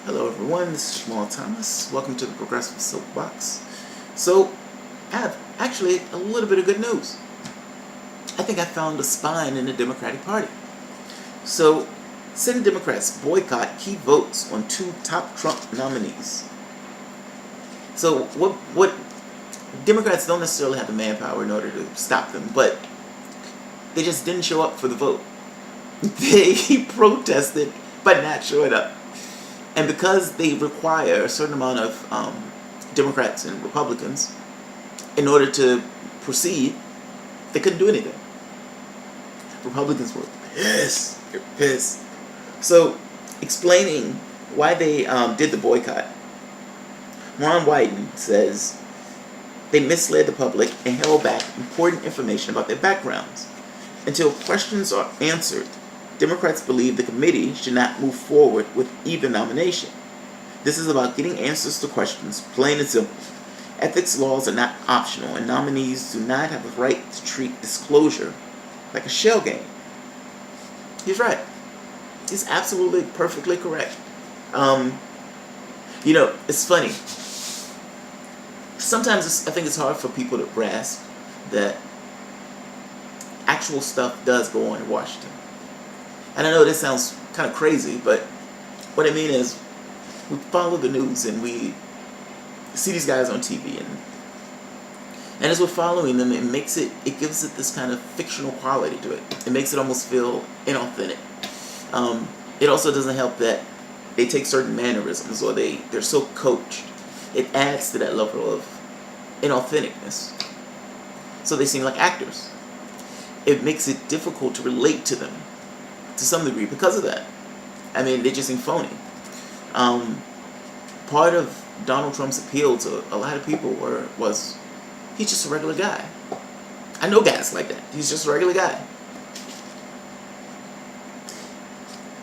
Hello everyone, this is Jamal Thomas. Welcome to the Progressive Soapbox. So, I have actually a little bit of good news. I think I found a spine in the Democratic Party. So, Senate Democrats boycott key votes on two top Trump nominees. So, what Democrats don't necessarily have the manpower in order to stop them, but they just didn't show up for the vote. They protested by not showing up. And because they require a certain amount of Democrats and Republicans in order to proceed, they couldn't do anything. Republicans were pissed. They're pissed. So, explaining why they did the boycott, Ron Wyden says they misled the public and held back important information about their backgrounds. Until questions are answered, Democrats believe the committee should not move forward with either nomination. This is about getting answers to questions, plain and simple. Ethics laws are not optional, and nominees do not have the right to treat disclosure like a shell game. He's right. He's absolutely perfectly correct. It's funny. Sometimes I think it's hard for people to grasp that actual stuff does go on in Washington. And I know this sounds kind of crazy, but what I mean is we follow the news and we see these guys on TV, and as we're following them, it gives it this kind of fictional quality to it. It makes it almost feel inauthentic. It also doesn't help that they take certain mannerisms or they're so coached. It adds to that level of inauthenticness. So they seem like actors. It makes it difficult to relate to them to some degree because of that. I mean, they just seem phony. Part of Donald Trump's appeal to a lot of people was he's just a regular guy. I know guys like that. He's just a regular guy.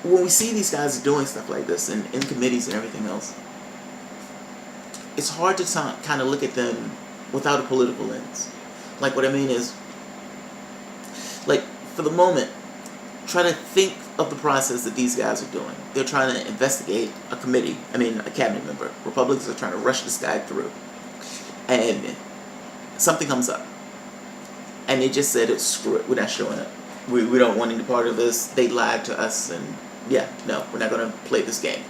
When we see these guys doing stuff like this in committees and everything else, it's hard to kind of look at them without a political lens. Like, what I mean is, like, for the moment, try to think of the process that these guys are doing. They're trying to investigate a cabinet member. Republicans are trying to rush this guy through. And something comes up. And they just said, screw it, we're not showing up. We don't want any part of this. They lied to us, and no, we're not going to play this game.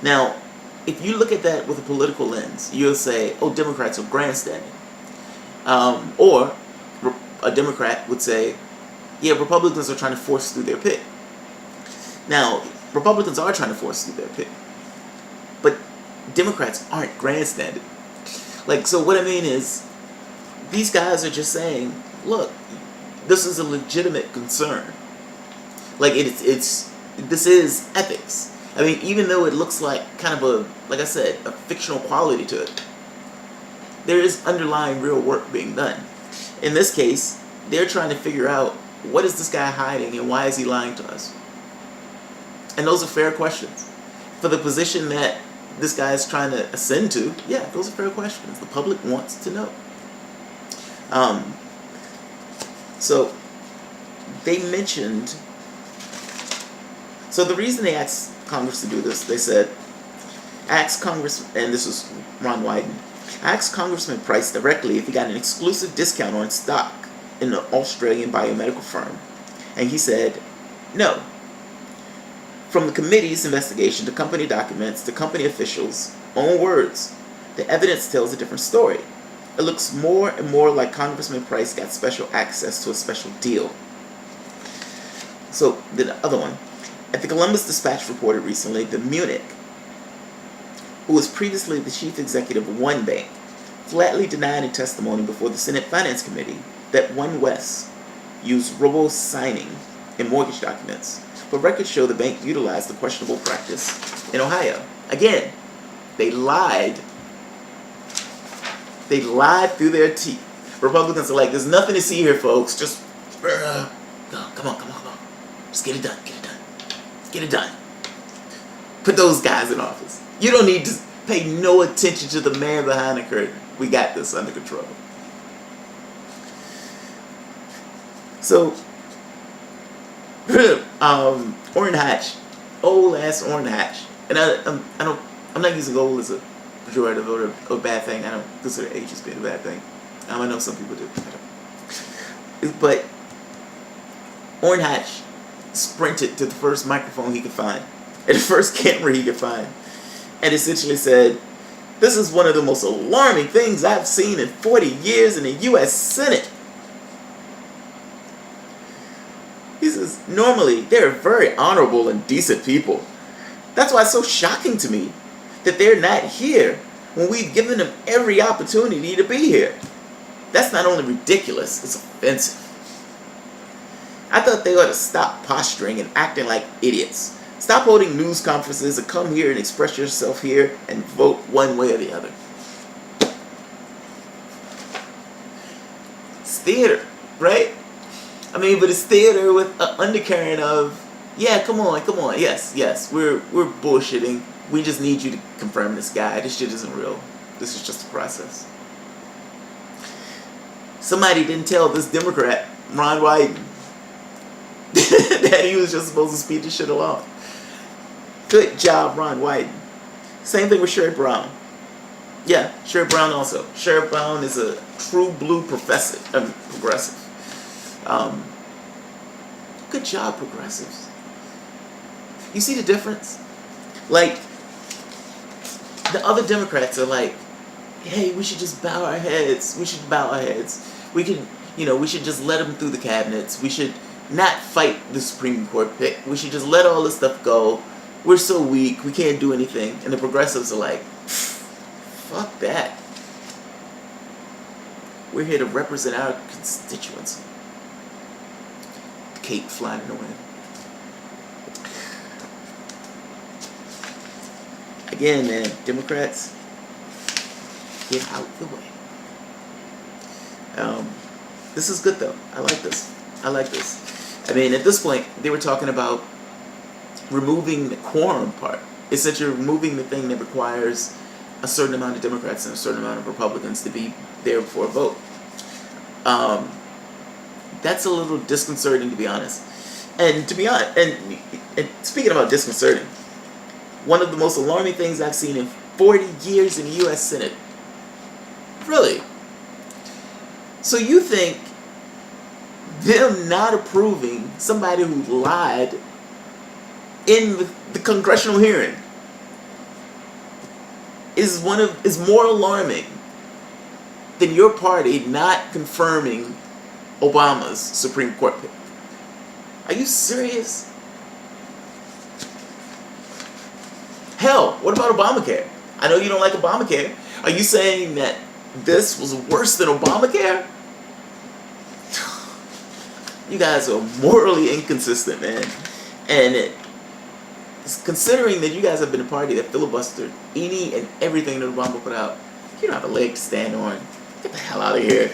Now, if you look at that with a political lens, you'll say, oh, Democrats are grandstanding. Or a Democrat would say, yeah, Republicans are trying to force through their pick. Now, Republicans are trying to force through their pick. But Democrats aren't grandstanding. Like, so what I mean is, these guys are just saying, look, this is a legitimate concern. Like, this is ethics. I mean, even though it looks like kind of like I said, a fictional quality to it, there is underlying real work being done. In this case, they're trying to figure out, what is this guy hiding and why is he lying to us? And those are fair questions. For the position that this guy is trying to ascend to, yeah, those are fair questions. The public wants to know. So they mentioned, so the reason they asked Congress to do this, they said, ask Congress, and this was Ron Wyden, asked Congressman Price directly if he got an exclusive discount on stock in the Australian biomedical firm. And he said, no. From the committee's investigation to company documents to company officials' own words, the evidence tells a different story. It looks more and more like Congressman Price got special access to a special deal. So, the other one. At the Columbus Dispatch reported recently that Munich, who was previously the chief executive of one bank, flatly denied in testimony before the Senate Finance Committee that OneWest used robo-signing in mortgage documents, but records show the bank utilized the questionable practice in Ohio. Again, they lied. They lied through their teeth. Republicans are like, there's nothing to see here, folks. Just, come on. Just get it done. Get it done. Put those guys in office. You don't need to pay no attention to the man behind the curtain. We got this under control. So, Orrin Hatch old ass Orrin Hatch, and I'm not using old as a pejorative or a bad thing. I don't consider age as being a bad thing. I know some people do. But Orrin Hatch sprinted to the first microphone he could find, and the first camera he could find, and essentially said, "This is one of the most alarming things I've seen in 40 years in the U.S. Senate." He says, normally, they're very honorable and decent people. That's why it's so shocking to me that they're not here when we've given them every opportunity to be here. That's not only ridiculous, it's offensive. I thought they ought to stop posturing and acting like idiots. Stop holding news conferences and come here and express yourself here and vote one way or the other. It's theater, right? I mean, but it's theater with an undercurrent of, yeah, come on, yes, we're bullshitting. We just need you to confirm this guy. This shit isn't real. This is just a process. Somebody didn't tell this Democrat, Ron Wyden, that he was just supposed to speed this shit along. Good job, Ron Wyden. Same thing with Sherrod Brown. Yeah, Sherrod Brown also. Sherrod Brown is a true blue progressive. Good job, progressives. You see the difference? Like, the other Democrats are like, hey, we should just bow our heads. We should bow our heads. We can, we should just let them through the cabinets. We should not fight the Supreme Court pick. We should just let all this stuff go. We're so weak. We can't do anything. And the progressives are like, fuck that. We're here to represent our constituency. Cape flying in the wind. Again, man, Democrats, get out the way. This is good though. I like this. I mean, at this point, they were talking about removing the quorum part. Essentially removing the thing that requires a certain amount of Democrats and a certain amount of Republicans to be there for a vote. That's a little disconcerting, to be honest. And to be honest, and speaking about disconcerting, one of the most alarming things I've seen in 40 years in the U.S. Senate. Really? So you think them not approving somebody who lied in the congressional hearing is more alarming than your party not confirming Obama's Supreme Court pick? Are you serious? Hell, what about Obamacare? I know you don't like Obamacare. Are you saying that this was worse than Obamacare? You guys are morally inconsistent, man. And considering that you guys have been a party that filibustered any and everything that Obama put out, you don't have a leg to stand on. Get the hell out of here.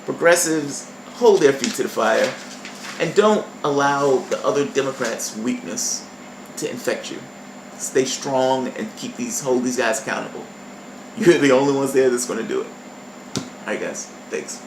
Progressives, hold their feet to the fire and don't allow the other Democrats' weakness to infect you. Stay strong and hold these guys accountable. You're the only ones there that's going to do it. Alright guys, thanks.